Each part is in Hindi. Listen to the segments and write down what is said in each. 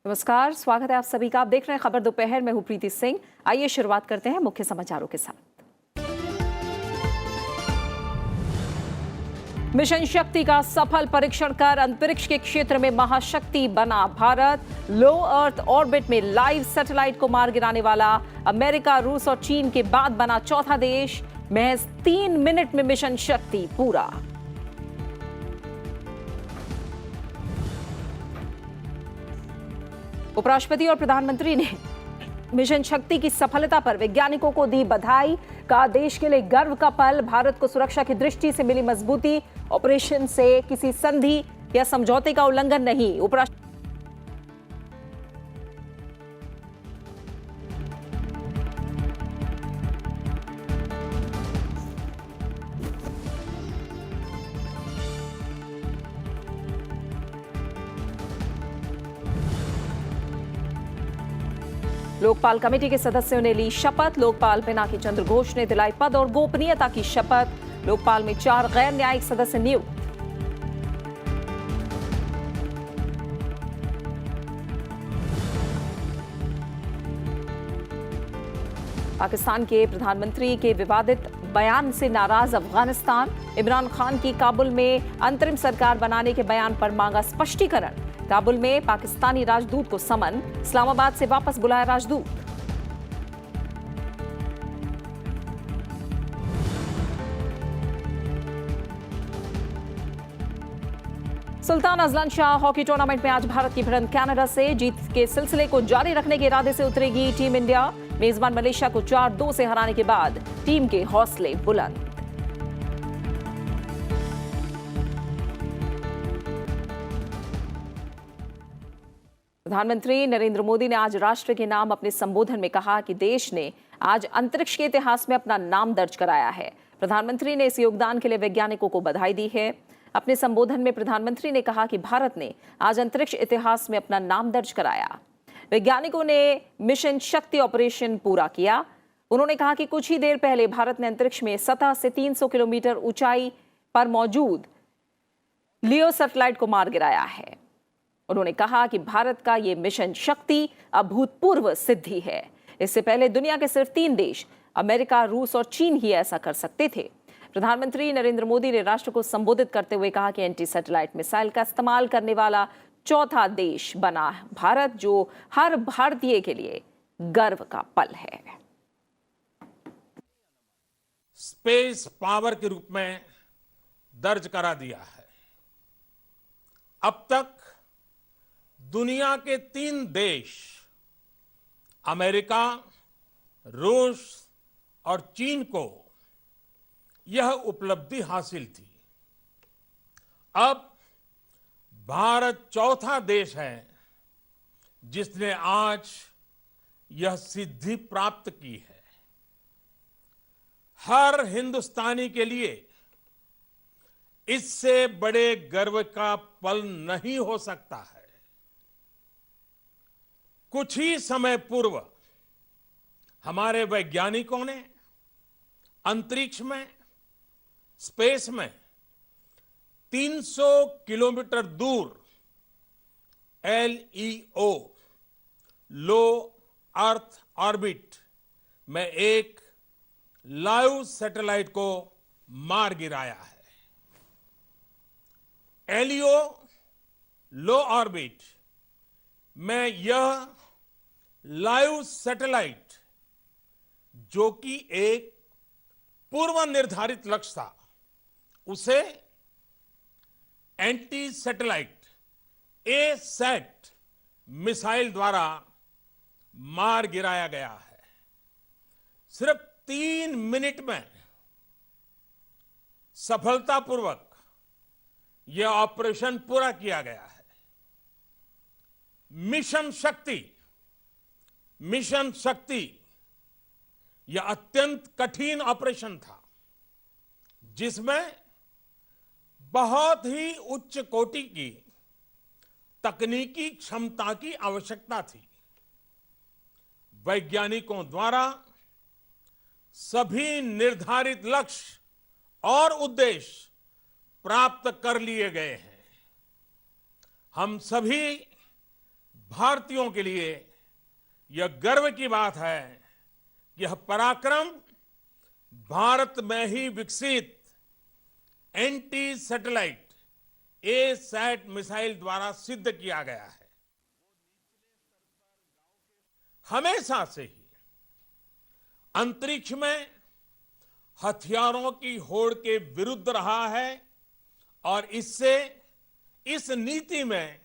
नमस्कार, स्वागत है आप सभी का। आप देख रहे हैं खबर दोपहर में। हूं प्रीति सिंह। आइए शुरुआत करते हैं मुख्य समाचारों के साथ। मिशन शक्ति का सफल परीक्षण कर अंतरिक्ष के क्षेत्र में महाशक्ति बना भारत। लो अर्थ ऑर्बिट में लाइव सैटेलाइट को मार गिराने वाला अमेरिका, रूस और चीन के बाद बना चौथा देश। महज 3 मिनट में मिशन शक्ति पूरा। उपराष्ट्रपति और प्रधानमंत्री ने मिशन शक्ति की सफलता पर वैज्ञानिकों को दी बधाई। कहा, देश के लिए गर्व का पल। भारत को सुरक्षा की दृष्टि से मिली मजबूती। ऑपरेशन से किसी संधि या समझौते का उल्लंघन नहीं। लोकपाल कमेटी के सदस्यों ने ली शपथ। लोकपाल पिनाकी चंद्र घोष ने दिलाई पद और गोपनीयता की शपथ। लोकपाल में 4 गैर न्यायिक सदस्य नियुक्त। पाकिस्तान के प्रधानमंत्री के विवादित बयान से नाराज अफगानिस्तान। इमरान खान की काबुल में अंतरिम सरकार बनाने के बयान पर मांगा स्पष्टीकरण। काबुल में पाकिस्तानी राजदूत को समन। इस्लामाबाद से वापस बुलाया राजदूत। Sultan Azlan Shah hockey tournament में आज भारत की भिड़ंत कनाडा से। जीत के सिलसिले को जारी रखने के इरादे से उतरेगी टीम इंडिया। मेजबान मलेशिया को 4-2 से हराने के बाद टीम के हौसले बुलंद। प्रधानमंत्री नरेंद्र मोदी ने आज राष्ट्र के नाम अपने संबोधन में कहा कि देश ने आज अंतरिक्ष के इतिहास में अपना नाम दर्ज कराया है। प्रधानमंत्री ने इस योगदान के लिए वैज्ञानिकों को बधाई दी है। अपने संबोधन में प्रधानमंत्री ने कहा कि भारत ने आज अंतरिक्ष इतिहास में अपना नाम दर्ज कराया। वैज्ञानिकों ने मिशन शक्ति ऑपरेशन पूरा किया। उन्होंने कहा कि कुछ ही देर पहले भारत ने अंतरिक्ष में सतह से 300 किलोमीटर ऊंचाई पर मौजूद लियो सैटेलाइट को मार गिराया है। उन्होंने कहा कि भारत का ये मिशन शक्ति अभूतपूर्व सिद्धि है। इससे पहले दुनिया के सिर्फ 3 देश अमेरिका, रूस और चीन ही ऐसा कर सकते थे। प्रधानमंत्री नरेंद्र मोदी ने राष्ट्र को संबोधित करते हुए कहा कि एंटी सैटेलाइट मिसाइल का इस्तेमाल करने वाला चौथा देश बना भारत, जो हर भारतीय के लिए गर्व का पल है। स्पेस पावर के रूप में दर्ज करा दिया है। अब तक दुनिया के 3 देश अमेरिका, रूस और चीन को यह उपलब्धि हासिल थी। अब भारत चौथा देश है जिसने आज यह सिद्धि प्राप्त की है। हर हिंदुस्तानी के लिए इससे बड़े गर्व का पल नहीं हो सकता है। कुछ ही समय पूर्व हमारे वैज्ञानिकों ने अंतरिक्ष में, स्पेस में 300 किलोमीटर दूर LEO, लो अर्थ ऑर्बिट में एक लाइव सैटेलाइट को मार गिराया है। LEO, लो ऑर्बिट में यह लाइव सैटेलाइट, जो कि एक पूर्व निर्धारित लक्ष्य था, उसे एंटी सैटेलाइट A-SAT मिसाइल द्वारा मार गिराया गया है। सिर्फ 3 मिनट में सफलतापूर्वक यह ऑपरेशन पूरा किया गया है। मिशन शक्ति यह अत्यंत कठिन ऑपरेशन था, जिसमें बहुत ही उच्च कोटि की तकनीकी क्षमता की आवश्यकता थी। वैज्ञानिकों द्वारा सभी निर्धारित लक्ष्य और उद्देश्य प्राप्त कर लिए गए हैं। हम सभी भारतीयों के लिए यह गर्व की बात है कि यह पराक्रम भारत में ही विकसित एंटी सैटेलाइट ए-सैट मिसाइल द्वारा सिद्ध किया गया है। हमेशा से ही अंतरिक्ष में हथियारों की होड़ के विरुद्ध रहा है और इससे इस नीति में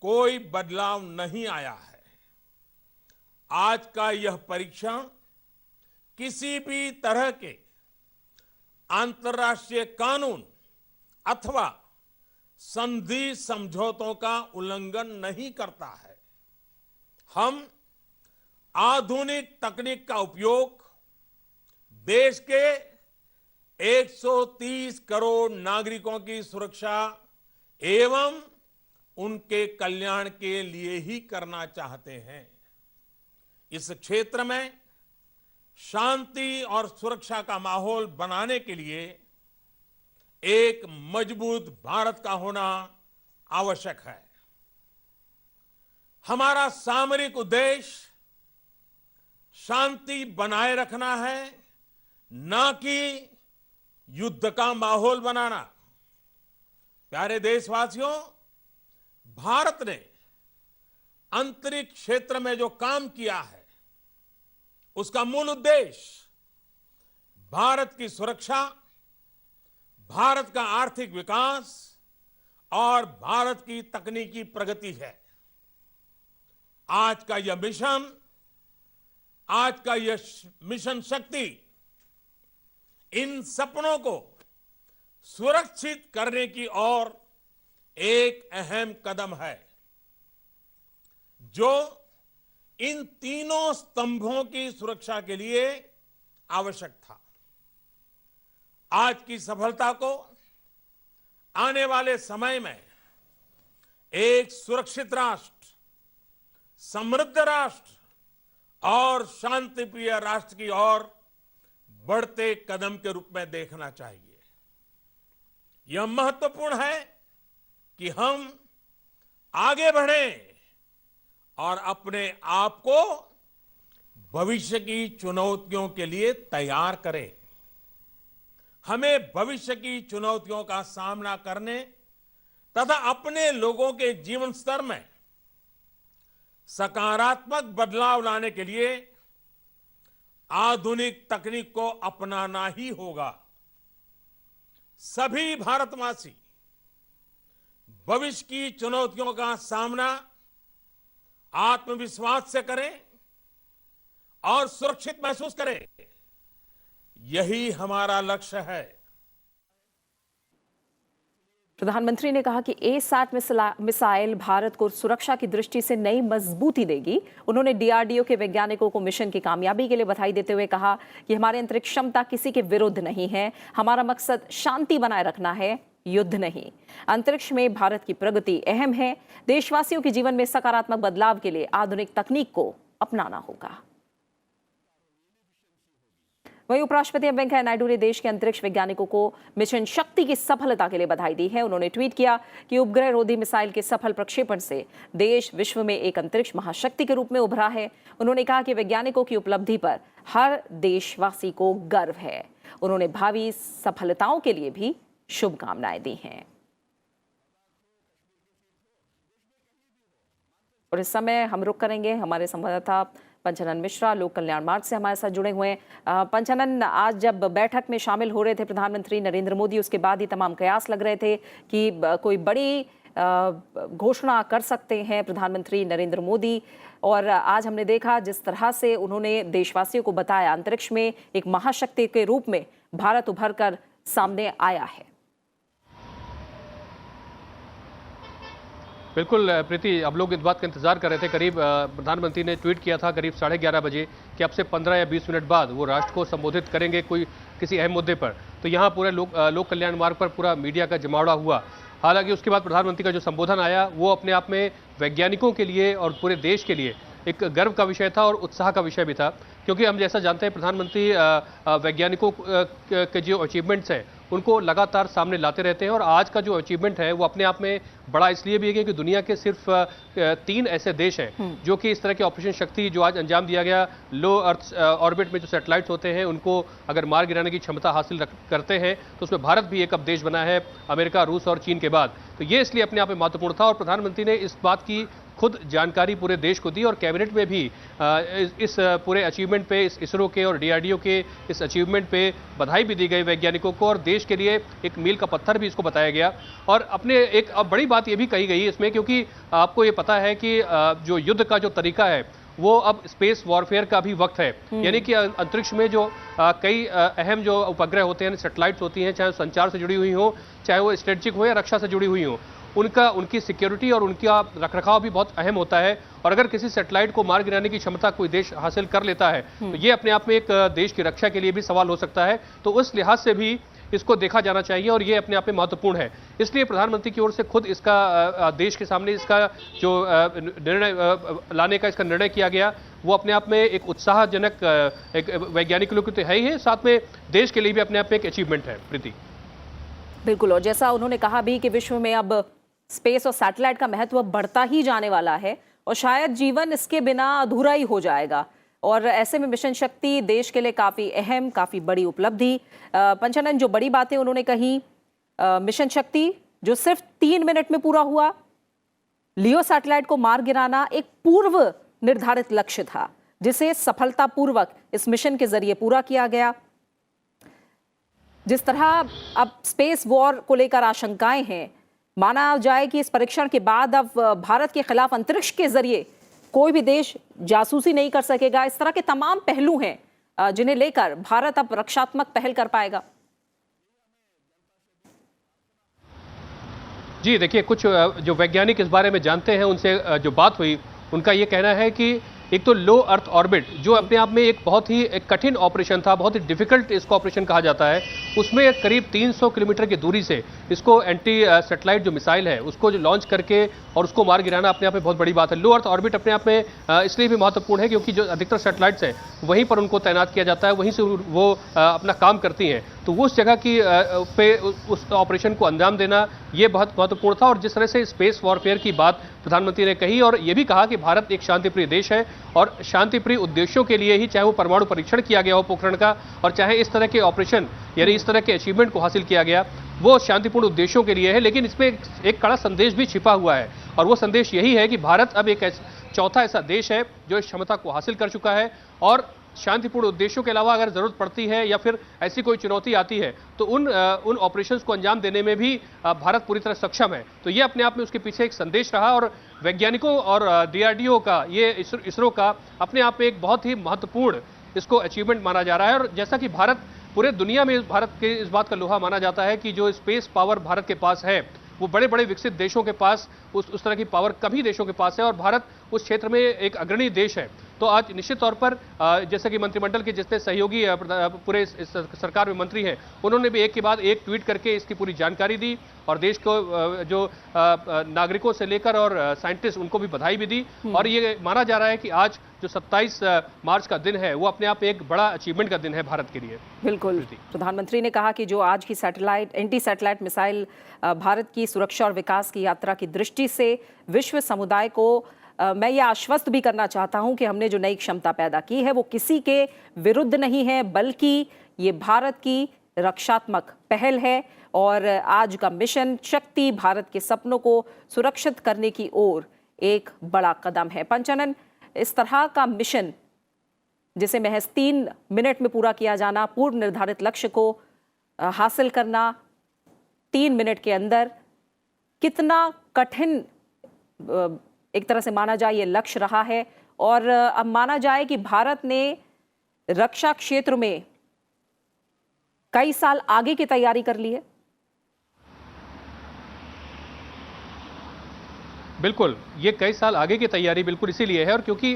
कोई बदलाव नहीं आया है। आज का यह परीक्षण किसी भी तरह के अंतर्राष्ट्रीय कानून अथवा संधि समझौतों का उल्लंघन नहीं करता है। हम आधुनिक तकनीक का उपयोग देश के 130 करोड़ नागरिकों की सुरक्षा एवं उनके कल्याण के लिए ही करना चाहते हैं। इस क्षेत्र में शांति और सुरक्षा का माहौल बनाने के लिए एक मजबूत भारत का होना आवश्यक है। हमारा सामरिक उद्देश्य शांति बनाए रखना है, न कि युद्ध का माहौल बनाना। प्यारे देशवासियों, भारत ने अंतरिक्ष क्षेत्र में जो काम किया है उसका मूल उद्देश्य भारत की सुरक्षा, भारत का आर्थिक विकास और भारत की तकनीकी प्रगति है। आज का यह मिशन शक्ति इन सपनों को सुरक्षित करने की ओर एक अहम कदम है, जो इन तीनों स्तंभों की सुरक्षा के लिए आवश्यक था। आज की सफलता को आने वाले समय में एक सुरक्षित राष्ट्र, समृद्ध राष्ट्र और शांतिप्रिय राष्ट्र की ओर बढ़ते कदम के रूप में देखना चाहिए। यह महत्वपूर्ण है कि हम आगे बढ़ें और अपने आप को भविष्य की चुनौतियों के लिए तैयार करें। हमें भविष्य की चुनौतियों का सामना करने तथा अपने लोगों के जीवन स्तर में सकारात्मक बदलाव लाने के लिए आधुनिक तकनीक को अपनाना ही होगा। सभी भारतवासी भविष्य की चुनौतियों का सामना आत्मविश्वास से करें और सुरक्षित महसूस करें। यही हमारा लक्ष्य है। प्रधानमंत्री ने कहा कि ए-सैट मिसाइल भारत को सुरक्षा की दृष्टि से नई मजबूती देगी। उन्होंने डीआरडीओ के वैज्ञानिकों को मिशन की कामयाबी के लिए बधाई देते हुए कहा कि हमारी अंतरिक्ष क्षमता किसी के विरुद्ध नहीं है। हमारा मकसद शांति बनाए रखना है, युद्ध नहीं। अंतरिक्ष में भारत की प्रगति अहम है। देशवासियों के जीवन में सकारात्मक बदलाव के लिए आधुनिक तकनीक को अपनाना होगा। वहीं उपराष्ट्रपति एम वेंकैया नायडू ने देश के अंतरिक्ष वैज्ञानिकों को मिशन शक्ति की सफलता के लिए बधाई दी है। उन्होंने ट्वीट किया कि उपग्रह रोधी मिसाइल के सफल प्रक्षेपण से देश विश्व में एक अंतरिक्ष महाशक्ति के रूप में उभरा है। उन्होंने कहा कि वैज्ञानिकों की उपलब्धि पर हर देशवासी को गर्व है। उन्होंने भावी सफलताओं के लिए भी शुभकामनाएं दी हैं। और इस समय हम रुक करेंगे। हमारे संवाददाता पंचानन मिश्रा लोक कल्याण मार्ग से हमारे साथ जुड़े हुए हैं। पंचानन, आज जब बैठक में शामिल हो रहे थे प्रधानमंत्री नरेंद्र मोदी, उसके बाद ही तमाम कयास लग रहे थे कि कोई बड़ी घोषणा कर सकते हैं प्रधानमंत्री नरेंद्र मोदी। और आज हमने देखा जिस तरह से उन्होंने देशवासियों को बताया, अंतरिक्ष में एक महाशक्ति के रूप में भारत उभर कर सामने आया है। बिल्कुल प्रीति, अब लोग इस बात का इंतजार कर रहे थे। करीब प्रधानमंत्री ने ट्वीट किया था करीब 11:30 बजे कि अब से 15 या 20 मिनट बाद वो राष्ट्र को संबोधित करेंगे कोई किसी अहम मुद्दे पर। तो यहाँ पूरे लोक कल्याण मार्ग पर पूरा मीडिया का जमावड़ा हुआ। हालांकि उसके बाद प्रधानमंत्री का जो संबोधन आया वो अपने आप में वैज्ञानिकों के लिए और पूरे देश के लिए एक गर्व का विषय था और उत्साह का विषय भी था। क्योंकि हम जैसा जानते हैं प्रधानमंत्री वैज्ञानिकों के जो अचीवमेंट्स हैं उनको लगातार सामने लाते रहते हैं, और आज का जो अचीवमेंट है वो अपने आप में बड़ा इसलिए भी है कि दुनिया के सिर्फ 3 ऐसे देश हैं जो कि इस तरह के ऑपरेशन शक्ति जो आज अंजाम दिया गया, लो अर्थ ऑर्बिट में जो सैटेलाइट्स होते हैं उनको अगर मार गिराने की क्षमता हासिल करते हैं, तो उसमें भारत भी एक अब देश बना है अमेरिका, रूस और चीन के बाद। तो ये इसलिए अपने आप में महत्वपूर्ण था, और प्रधानमंत्री ने इस बात की खुद जानकारी पूरे देश को दी, और कैबिनेट में भी इस पूरे अचीवमेंट पे, इस इसरो के और डीआरडीओ के इस अचीवमेंट पे बधाई भी दी गई वैज्ञानिकों को, और देश के लिए एक मील का पत्थर भी इसको बताया गया। और अपने एक अब बड़ी बात ये भी कही गई इसमें, क्योंकि आपको ये पता है कि जो युद्ध का जो तरीका है वो अब स्पेस वॉरफेयर का भी वक्त है, यानी कि अंतरिक्ष में जो कई अहम जो उपग्रह होते हैं, सैटेलाइट्स होती हैं, चाहे वो संचार से जुड़ी हुई हो, चाहे वो स्ट्रेटेजिक हो या रक्षा से जुड़ी हुई हो, उनकी सिक्योरिटी और उनका रखरखाव भी बहुत अहम होता है। और अगर किसी सैटेलाइट को मार गिराने की क्षमता कोई देश हासिल कर लेता है तो ये अपने आप में एक देश की रक्षा के लिए भी सवाल हो सकता है। तो उस लिहाज से भी इसको देखा जाना चाहिए, और ये अपने आप में महत्वपूर्ण है। इसलिए प्रधानमंत्री की ओर से खुद इसका देश के सामने इसका जो निर्णय लाने का इसका निर्णय किया गया, वो अपने आप में एक उत्साहजनक एक वैज्ञानिक लोग तो है ही है, साथ में देश के लिए भी अपने आप में एक अचीवमेंट है। प्रीति, बिल्कुल, और जैसा उन्होंने कहा भी कि विश्व में अब स्पेस और सैटेलाइट का महत्व बढ़ता ही जाने वाला है, और शायद जीवन इसके बिना अधूरा ही हो जाएगा, और ऐसे में मिशन शक्ति देश के लिए काफ़ी अहम, काफ़ी बड़ी उपलब्धि। पंचानन, जो बड़ी बातें उन्होंने कही, मिशन शक्ति जो सिर्फ 3 मिनट में पूरा हुआ, लियो सैटेलाइट को मार गिराना एक पूर्व निर्धारित लक्ष्य था जिसे सफलतापूर्वक इस मिशन के जरिए पूरा किया गया। जिस तरह अब स्पेस वॉर को लेकर आशंकाएं हैं, माना जाए कि इस परीक्षण के बाद अब भारत के खिलाफ अंतरिक्ष के जरिए कोई भी देश जासूसी नहीं कर सकेगा। इस तरह के तमाम पहलू हैं जिन्हें लेकर भारत अब रक्षात्मक पहल कर पाएगा। जी देखिए, कुछ जो वैज्ञानिक इस बारे में जानते हैं उनसे जो बात हुई, उनका ये कहना है कि एक तो लो अर्थ ऑर्बिट जो अपने आप में एक बहुत ही एक कठिन ऑपरेशन था, बहुत ही डिफिकल्ट इसको ऑपरेशन कहा जाता है, उसमें करीब 300 किलोमीटर की दूरी से इसको एंटी सैटेलाइट जो मिसाइल है उसको जो लॉन्च करके और उसको मार गिराना अपने आप में बहुत बड़ी बात है। लो अर्थ ऑर्बिट अपने आप में इसलिए भी महत्वपूर्ण है क्योंकि जो अधिकतर सैटेलाइट्स हैं वहीं पर उनको तैनात किया जाता है, वहीं से वो अपना काम करती हैं, तो वो उस जगह की पे उस ऑपरेशन को अंजाम देना ये बहुत महत्वपूर्ण था। और जिस तरह से स्पेस वॉरफेयर की बात प्रधानमंत्री ने कही, और ये भी कहा कि भारत एक शांतिप्रिय देश है, और शांतिप्रिय उद्देश्यों के लिए ही, चाहे वो परमाणु परीक्षण किया गया हो पोखरण का, और चाहे इस तरह के ऑपरेशन यानी इस तरह के अचीवमेंट को हासिल किया गया, वो शांतिपूर्ण उद्देश्यों के लिए है। लेकिन इसमें एक कड़ा संदेश भी छिपा हुआ है, और वो संदेश यही है कि भारत अब एक चौथा ऐसा देश है जो इस क्षमता को हासिल कर चुका है, और शांतिपूर्ण उद्देश्यों के अलावा अगर जरूरत पड़ती है या फिर ऐसी कोई चुनौती आती है तो उन ऑपरेशंस को अंजाम देने में भी भारत पूरी तरह सक्षम है। तो ये अपने आप में उसके पीछे एक संदेश रहा, और वैज्ञानिकों और डीआरडीओ का, ये इसरो का अपने आप में एक बहुत ही महत्वपूर्ण इसको अचीवमेंट माना जा रहा है। और जैसा कि भारत पूरे दुनिया में भारत के इस बात का लोहा माना जाता है कि जो स्पेस पावर भारत के पास है वो बड़े बड़े विकसित देशों के पास उस तरह की पावर कम ही देशों के पास है, और भारत उस क्षेत्र में एक अग्रणी देश है। तो आज निश्चित तौर पर जैसे कि मंत्रिमंडल के जितने सहयोगी पूरे इस सरकार में मंत्री हैं, उन्होंने भी एक के बाद एक ट्वीट करके इसकी पूरी जानकारी दी, और देश को जो नागरिकों से लेकर और साइंटिस्ट उनको भी बधाई भी दी। और ये माना जा रहा है कि आज जो 27 मार्च का दिन है वो अपने आप एक बड़ा अचीवमेंट का दिन है भारत के लिए। बिल्कुल, प्रधानमंत्री ने कहा कि जो आज की एंटी सैटेलाइट मिसाइल भारत की सुरक्षा और विकास की यात्रा की दृष्टि से विश्व समुदाय को मैं ये आश्वस्त भी करना चाहता हूं कि हमने जो नई क्षमता पैदा की है वो किसी के विरुद्ध नहीं है, बल्कि ये भारत की रक्षात्मक पहल है, और आज का मिशन शक्ति भारत के सपनों को सुरक्षित करने की ओर एक बड़ा कदम है। पंचानन, इस तरह का मिशन जिसे महज 3 मिनट में पूरा किया जाना, पूर्व निर्धारित लक्ष्य को हासिल करना 3 मिनट के अंदर, कितना कठिन एक तरह से माना जाए ये लक्ष्य रहा है, और अब माना जाए कि भारत ने रक्षा क्षेत्र में कई साल आगे की तैयारी कर ली है। बिल्कुल, ये कई साल आगे की तैयारी बिल्कुल इसीलिए है, और क्योंकि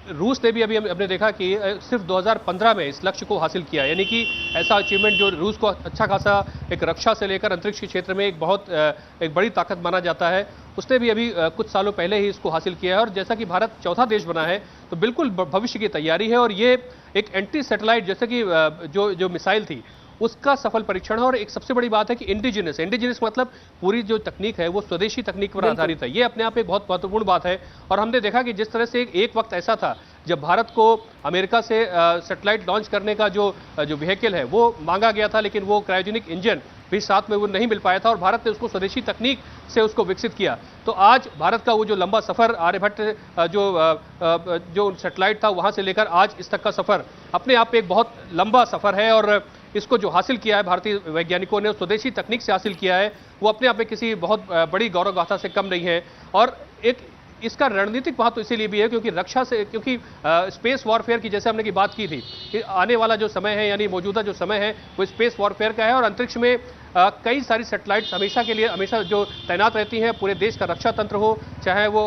रूस ने भी अभी हमने देखा कि सिर्फ 2015 में इस लक्ष्य को हासिल किया, यानी कि ऐसा अचीवमेंट जो रूस को अच्छा खासा एक रक्षा से लेकर अंतरिक्ष के क्षेत्र में एक बड़ी ताकत माना जाता है, उसने भी अभी कुछ सालों पहले ही इसको हासिल किया है। और जैसा कि भारत चौथा देश बना है, तो बिल्कुल भविष्य की तैयारी है। और ये एक एंटी सैटेलाइट जैसे कि जो मिसाइल थी उसका सफल परीक्षण है। और एक सबसे बड़ी बात है कि इंडिजिनस मतलब पूरी जो तकनीक है वो स्वदेशी तकनीक पर आधारित है। ये अपने आप एक बहुत महत्वपूर्ण बात है। और हमने देखा कि जिस तरह से एक वक्त ऐसा था जब भारत को अमेरिका से सैटेलाइट लॉन्च करने का जो व्हीकल है वो मांगा गया था, लेकिन वो क्रायोजेनिक इंजन भी साथ में वो नहीं मिल पाया था और भारत ने उसको स्वदेशी तकनीक से उसको विकसित किया। तो आज भारत का वो जो लंबा सफर आर्यभट्ट जो सैटेलाइट था वहां से लेकर आज इस तक का सफर अपने आप में एक बहुत लंबा सफर है। और इसको जो हासिल किया है भारतीय वैज्ञानिकों ने स्वदेशी तकनीक से हासिल किया है, वो अपने आप में किसी बहुत बड़ी गौरव गाथा से कम नहीं है। और एक इसका रणनीतिक महत्व इसीलिए भी है क्योंकि स्पेस वॉरफेयर की जैसे हमने की बात की थी कि आने वाला जो समय है यानी मौजूदा जो समय है वो स्पेस वॉरफेयर का है। और अंतरिक्ष में कई सारी सैटेलाइट्स हमेशा जो तैनात रहती हैं, पूरे देश का रक्षा तंत्र हो, चाहे वो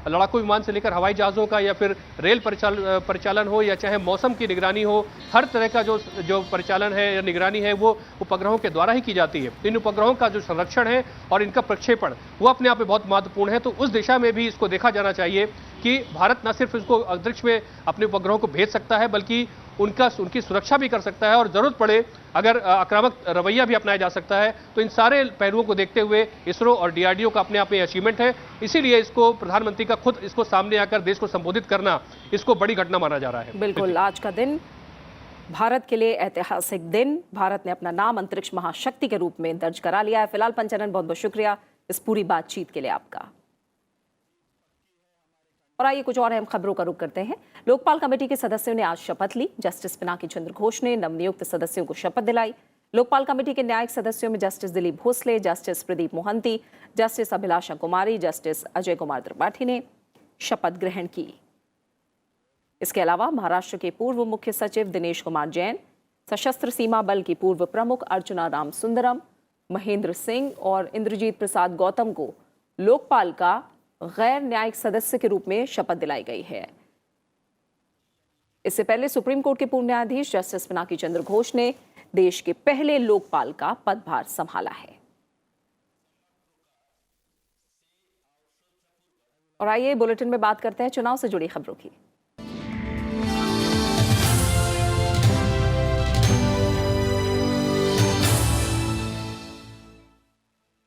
लड़ाकू विमान से लेकर हवाई जहाज़ों का या फिर रेल परिचालन हो या चाहे मौसम की निगरानी हो, हर तरह का जो परिचालन है या निगरानी है वो उपग्रहों के द्वारा ही की जाती है। इन उपग्रहों का जो संरक्षण है और इनका प्रक्षेपण वो अपने आप में बहुत महत्वपूर्ण है। तो उस दिशा में भी इसको देखा जाना चाहिए कि भारत न सिर्फ इसको अंतरिक्ष में अपने उपग्रहों को भेज सकता है बल्कि उनकी सुरक्षा भी कर सकता है और जरूरत पड़े अगर आक्रामक रवैया भी अपनाया जा सकता है। तो इन सारे पहलुओं को देखते हुए इसरो और डीआरडीओ का अपने आप में अचीवमेंट है। इसीलिए इसको प्रधानमंत्री का खुद इसको सामने आकर देश को संबोधित करना इसको बड़ी घटना माना जा रहा है। बिल्कुल, आज का दिन भारत के लिए ऐतिहासिक दिन। भारत ने अपना नाम अंतरिक्ष महाशक्ति के रूप में दर्ज करा लिया है। फिलहाल पंचनन, बहुत बहुत शुक्रिया इस पूरी बातचीत के लिए आपका। और आइए कुछ और अहम खबरों का रुख करते हैं। लोकपाल कमेटी के सदस्यों ने आज शपथ ली। जस्टिस पिनाकी चंद्र घोष ने नवनियुक्त सदस्यों को शपथ दिलाई। लोकपाल कमेटी के न्यायिक सदस्यों में justice Dilip Bhosale, justice Pradeep Mohanty, justice Abhilasha Kumari, justice Ajay Kumar Tripathi ने शपथ ग्रहण की। इसके अलावा महाराष्ट्र के पूर्व मुख्य सचिव दिनेश कुमार जैन, सशस्त्र सीमा बल की पूर्व प्रमुख अर्चना राम सुंदरम, महेंद्र सिंह और इंद्रजीत प्रसाद गौतम को लोकपाल का गैर न्यायिक सदस्य के रूप में शपथ दिलाई गई है। इससे पहले सुप्रीम कोर्ट के पूर्व न्यायाधीश जस्टिस पिनाकी चंद्र घोष ने देश के पहले लोकपाल का पदभार संभाला है। और आइए बुलेटिन में बात करते हैं चुनाव से जुड़ी खबरों की।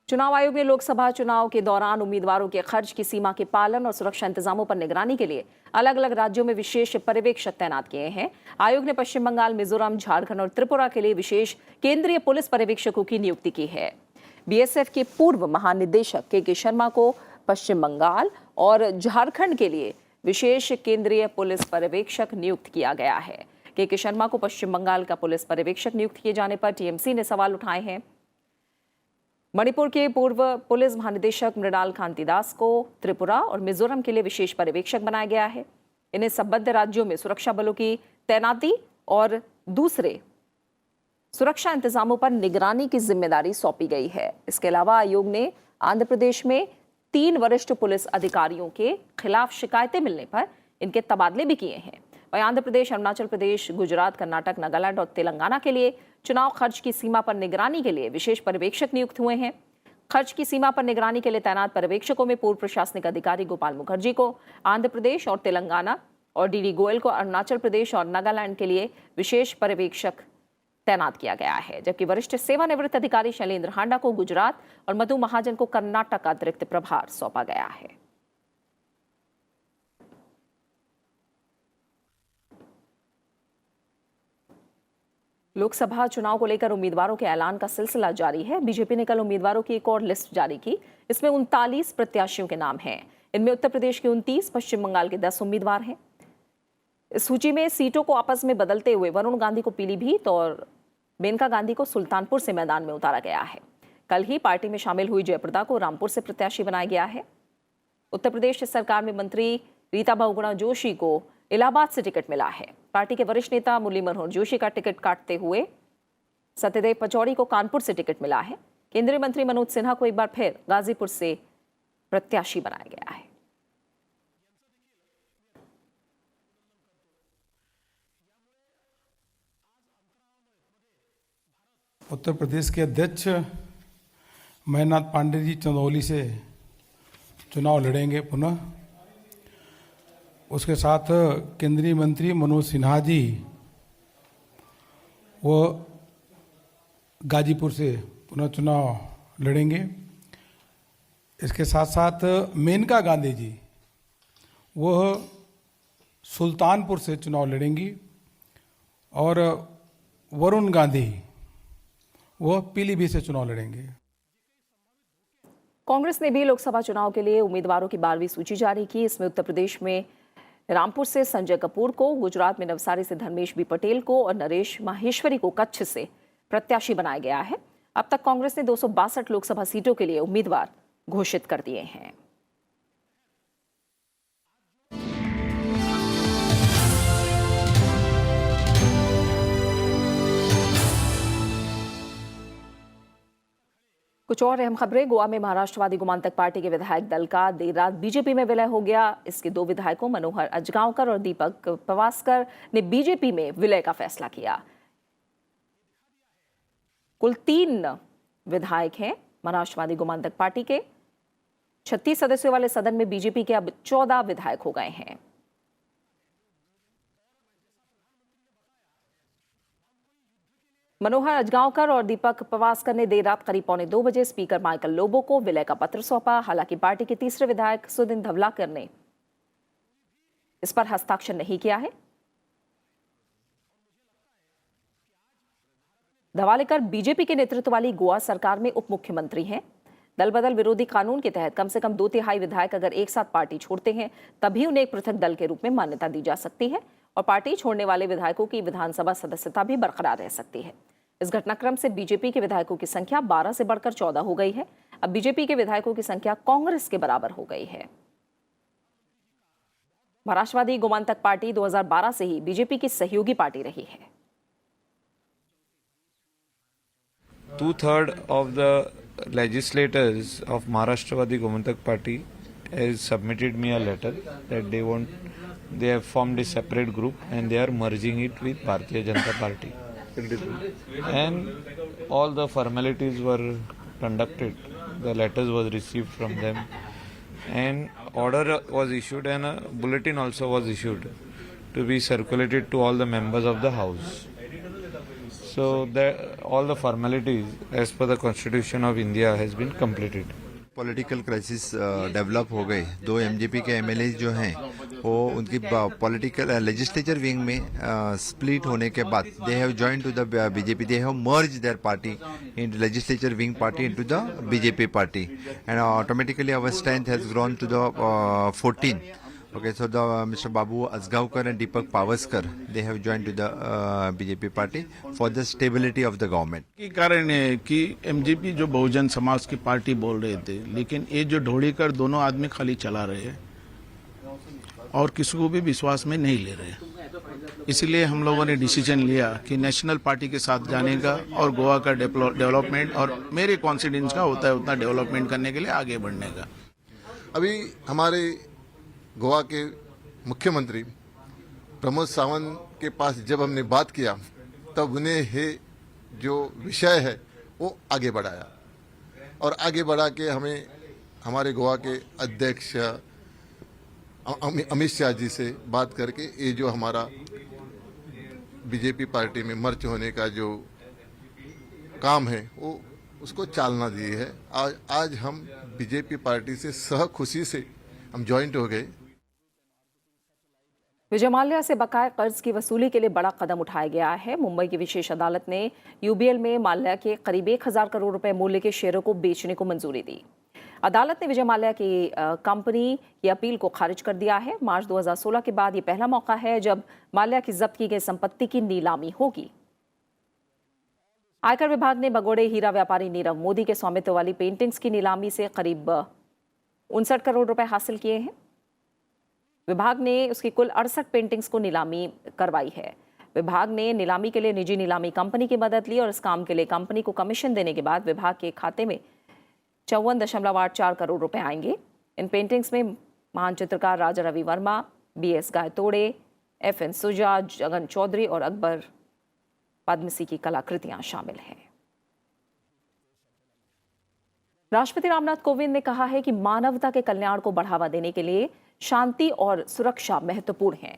चुनाव आयोग ने लोकसभा चुनाव के दौरान उम्मीदवारों के खर्च की सीमा के पालन और सुरक्षा इंतजामों पर निगरानी के लिए अलग अलग राज्यों में विशेष पर्यवेक्षक तैनात किए हैं। आयोग ने पश्चिम बंगाल, मिजोरम, झारखंड और त्रिपुरा के लिए विशेष केंद्रीय पुलिस पर्यवेक्षकों की नियुक्ति की है। बीएसएफ के पूर्व महानिदेशक के शर्मा को पश्चिम बंगाल और झारखंड के लिए विशेष केंद्रीय पुलिस पर्यवेक्षक नियुक्त किया गया है। के शर्मा को पश्चिम बंगाल का पुलिस पर्यवेक्षक नियुक्त किए जाने पर टीएमसी ने सवाल उठाए हैं। मणिपुर के पूर्व पुलिस महानिदेशक मृणाल कांति दास को त्रिपुरा और मिजोरम के लिए विशेष पर्यवेक्षक बनाया गया है। इन्हें संबद्ध राज्यों में सुरक्षा बलों की तैनाती और दूसरे सुरक्षा इंतजामों पर निगरानी की जिम्मेदारी सौंपी गई है। इसके अलावा आयोग ने आंध्र प्रदेश में 3 वरिष्ठ पुलिस अधिकारियों के खिलाफ शिकायतें मिलने पर इनके तबादले भी किए हैं। वहीं आंध्र प्रदेश, अरुणाचल प्रदेश, गुजरात, कर्नाटक, नागालैंड और तेलंगाना के लिए चुनाव खर्च की सीमा पर निगरानी के लिए विशेष पर्यवेक्षक नियुक्त हुए हैं। खर्च की सीमा पर निगरानी के लिए तैनात पर्यवेक्षकों में पूर्व प्रशासनिक अधिकारी गोपाल मुखर्जी को आंध्र प्रदेश और तेलंगाना और डीडी गोयल को अरुणाचल प्रदेश और नागालैंड के लिए विशेष पर्यवेक्षक तैनात किया गया है। जबकि वरिष्ठ सेवानिवृत्त अधिकारी शैलेंद्र हांडा को गुजरात और मधु महाजन को कर्नाटक का अतिरिक्त प्रभार सौंपा गया है। लोकसभा चुनाव को लेकर उम्मीदवारों के ऐलान का सिलसिला जारी है। बीजेपी ने कल उम्मीदवारों की एक और लिस्ट जारी की। इसमें 39 प्रत्याशियों के नाम हैं। इनमें उत्तर प्रदेश के 29, पश्चिम बंगाल के 10 उम्मीदवार हैं। इस सूची में सीटों को आपस में बदलते हुए वरुण गांधी को पीलीभीत और मेनका गांधी को सुल्तानपुर से मैदान में उतारा गया है। कल ही पार्टी में शामिल हुई जयप्रदा को रामपुर से प्रत्याशी बनाया गया है। उत्तर प्रदेश सरकार में मंत्री रीता बहुगुणा जोशी को इलाहाबाद से टिकट मिला है। पार्टी के वरिष्ठ नेता मुरली मनोहर जोशी का टिकट काटते हुए सत्यदेव पचौरी को कानपुर से टिकट मिला है। केंद्रीय मंत्री मनोज सिन्हा को एक बार फिर गाजीपुर से प्रत्याशी बनाया गया है। उत्तर प्रदेश के अध्यक्ष महेंद्र पांडे जी चंदौली से चुनाव लड़ेंगे पुनः। उसके साथ केंद्रीय मंत्री मनोज सिन्हा जी वो गाजीपुर से पुनः चुनाव लड़ेंगे। इसके साथ साथ मेनका गांधी जी वह सुल्तानपुर से चुनाव लड़ेंगी और वरुण गांधी वह पीलीभीत से चुनाव लड़ेंगे। कांग्रेस ने भी लोकसभा चुनाव के लिए उम्मीदवारों की 12वीं सूची जारी की। इसमें उत्तर प्रदेश में रामपुर से संजय कपूर को, गुजरात में नवसारी से धर्मेश बी पटेल को और नरेश माहेश्वरी को कच्छ से प्रत्याशी बनाया गया है। अब तक कांग्रेस ने 262 लोकसभा सीटों के लिए उम्मीदवार घोषित कर दिए हैं। कुछ और अहम खबरें। गोवा में महाराष्ट्रवादी गोमांतक पार्टी के विधायक दल का देर रात बीजेपी में विलय हो गया। इसके 2 विधायकों मनोहर अजगांवकर और दीपक पवास्कर ने बीजेपी में विलय का फैसला किया। कुल 3 विधायक हैं महाराष्ट्रवादी गोमांतक पार्टी के। 36 सदस्यों वाले सदन में बीजेपी के अब 14 विधायक हो गए हैं। मनोहर अजगांवकर और दीपक पवास्कर ने देर रात करीब 1:45 बजे स्पीकर माइकल लोबो को विलय का पत्र सौंपा। हालांकि पार्टी के तीसरे विधायक सुदिन धवलाकर ने इस पर हस्ताक्षर नहीं किया है। धवालेकर बीजेपी के नेतृत्व वाली गोवा सरकार में उप मुख्यमंत्री हैं। दल बदल विरोधी कानून के तहत कम से कम 2/3 विधायक अगर एक साथ पार्टी छोड़ते हैं तभी उन्हें एक पृथक दल के रूप में मान्यता दी जा सकती है और पार्टी छोड़ने वाले विधायकों की विधानसभा सदस्यता भी बरकरार रह सकती है। इस घटनाक्रम से बीजेपी के विधायकों की संख्या 12 से बढ़कर 14 हो गई है। अब बीजेपी के विधायकों की संख्या कांग्रेस के बराबर हो गई है। महाराष्ट्रवादी गोमांतक पार्टी 2012 से ही बीजेपी की सहयोगी पार्टी रही है। 2/3 of the legislators of Maharashtrawaddi Gomantak Party has submitted me a letter that they have formed a separate group and they are merging it with Bharatiya Janata Party. And all the formalities were conducted. The letters was received from them and order was issued and a bulletin also was issued to be circulated to all the members of the house. So all the formalities as per the Constitution of India has been completed. Political crisis develop हो गए। 2 एमजीपी के एमएलए जो हैं वो उनकी पॉलिटिकल लेजिस्लेचर विंग में स्प्लिट होने के बाद they have joined to the BJP, they have merge their party in legislature wing party into the BJP party and automatically our strength has grown to the 14. Okay, so Mr. Babu Asgaonkar and Deepak Pavaskar, they have joined to the BJP party for the stability of the government. की कारण है कि एमजीपी जो बहुजन समाज की पार्टी बोल रहे थे, लेकिन ये जो ढोड़ीकर दोनों आदमी खाली चला रहे हैं और किसी को भी विश्वास में नहीं ले रहे। इसलिए हम लोगों ने डिसीजन लिया कि नेशनल पार्टी के साथ जाने का और गोवा का डेवलपमेंट और मेरे कॉन्फिडेंस का होता है उतना डेवलपमेंट करने के लिए आगे बढ़ने का। अभी हमारे गोवा के मुख्यमंत्री प्रमोद सावंत के पास जब हमने बात किया तब उन्हें ये जो विषय है वो आगे बढ़ाया और आगे बढ़ा के हमें हमारे गोवा के अध्यक्ष अमित शाह जी से बात करके ये जो हमारा बीजेपी पार्टी में मर्ज होने का जो काम है वो उसको चालना दी है। आज हम बीजेपी पार्टी से खुशी से हम ज्वाइंट हो गए। विजय माल्या से बकाया कर्ज की वसूली के लिए बड़ा कदम उठाया गया है। मुंबई की विशेष अदालत ने यूबीएल में माल्या के करीब 1000 करोड़ रुपए मूल्य के शेयरों को बेचने को मंजूरी दी। अदालत ने विजय माल्या की कंपनी की अपील को खारिज कर दिया है। मार्च 2016 के बाद ये पहला मौका है जब माल्या की जब्त की गई संपत्ति की नीलामी होगी। आयकर विभाग ने भगोड़े हीरा व्यापारी नीरव मोदी के स्वामित्व वाली पेंटिंग्स की नीलामी से करीब 59 करोड़ रुपए हासिल किए हैं। विभाग ने उसकी कुल 68 पेंटिंग्स को नीलामी करवाई है। विभाग ने नीलामी के लिए निजी नीलामी कंपनी की मदद ली और इस काम के लिए कंपनी को कमीशन देने के बाद विभाग के खाते में 54.84 करोड़ रुपए आएंगे। इन पेंटिंग्स में महान चित्रकार राजा रवि वर्मा, BS गायतोड़े, FN सुजा, जगन चौधरी और अकबर पद्मसी की कलाकृतियां शामिल हैं। राष्ट्रपति रामनाथ कोविंद ने कहा है कि मानवता के कल्याण को बढ़ावा देने के लिए शांति और सुरक्षा महत्वपूर्ण है।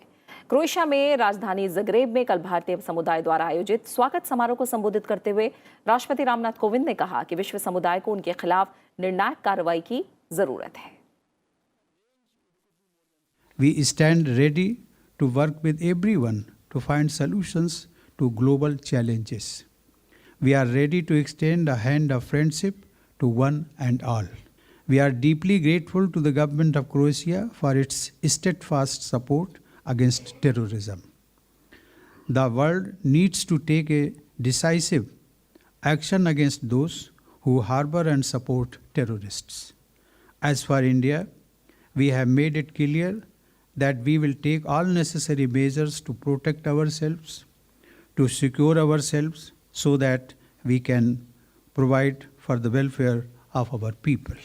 क्रोएशिया में राजधानी ज़ग्रेब में कल भारतीय समुदाय द्वारा आयोजित स्वागत समारोह को संबोधित करते हुए राष्ट्रपति रामनाथ कोविंद ने कहा कि विश्व समुदाय को उनके खिलाफ निर्णायक कार्रवाई की जरूरत है। We stand ready to work with everyone to find solutions to global challenges. We are ready to extend a hand of friendship to one and all. We are deeply grateful to the government of Croatia for its steadfast support against terrorism. The world needs to take a decisive action against those who harbor and support terrorists. As for India, we have made it clear that we will take all necessary measures to protect ourselves, to secure ourselves, so that we can provide for the welfare of our people.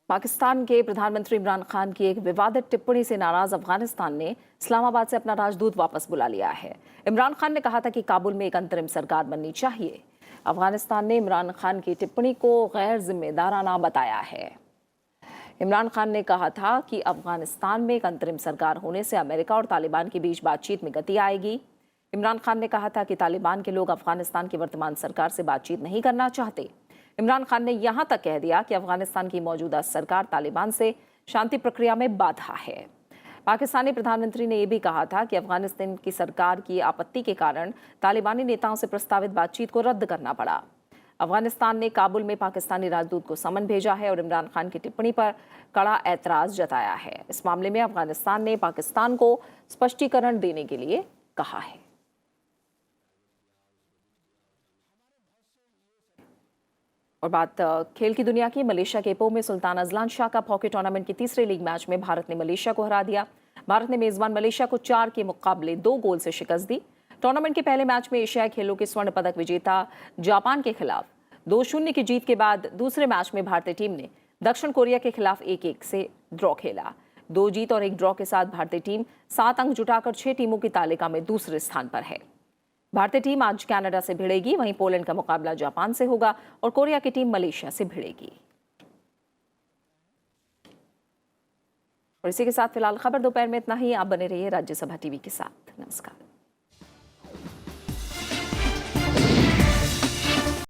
Pakistan के प्रधानमंत्री इमरान खान की एक विवादित टिप्पणी से नाराज अफगानिस्तान ने इस्लामाबाद से अपना राजदूत वापस बुला लिया है। इमरान खान ने कहा था कि काबुल में एक अंतरिम सरकार बननी चाहिए। अफगानिस्तान ने इमरान खान की टिप्पणी को गैर जिम्मेदाराना बताया है। इमरान खान ने कहा था कि अफगानिस्तान में एक अंतरिम सरकार होने से अमेरिका और तालिबान के बीच बातचीत में गति आएगी। इमरान खान ने कहा था कि तालिबान के लोग अफगानिस्तान की वर्तमान सरकार से बातचीत नहीं करना चाहते। इमरान खान ने यहां तक कह दिया कि अफगानिस्तान की मौजूदा सरकार तालिबान से शांति प्रक्रिया में बाधा है। पाकिस्तानी प्रधानमंत्री ने यह भी कहा था कि अफगानिस्तान की सरकार की आपत्ति के कारण तालिबानी नेताओं से प्रस्तावित बातचीत को रद्द करना पड़ा। अफगानिस्तान ने काबुल में पाकिस्तानी राजदूत को समन भेजा है और इमरान खान की टिप्पणी पर कड़ा ऐतराज जताया है। इस मामले में अफगानिस्तान ने पाकिस्तान को स्पष्टीकरण देने के लिए कहा है। और बात खेल की दुनिया की। मलेशिया के इपो में Sultan Azlan Shah cup hockey tournament के तीसरे लीग मैच में भारत ने मलेशिया को हरा दिया। भारत ने मेजबान मलेशिया को 4 के मुकाबले 2 गोल से शिकस्त दी। टूर्नामेंट के पहले मैच में एशियाई खेलों के स्वर्ण पदक विजेता जापान के खिलाफ 2-0 की जीत के बाद दूसरे मैच में भारतीय टीम ने दक्षिण कोरिया के खिलाफ 1-1 से ड्रॉ खेला। 2 जीत और 1 ड्रॉ के साथ भारतीय टीम 7 अंक जुटाकर 6 टीमों की तालिका में दूसरे स्थान पर है। भारतीय टीम आज कनाडा से भिड़ेगी, वहीं पोलैंड का मुकाबला जापान से होगा और कोरिया की टीम मलेशिया से भिड़ेगी। और इसी के साथ फिलहाल खबर दोपहर में इतना ही। आप बने रहिए राज्यसभा टीवी के साथ। नमस्कार।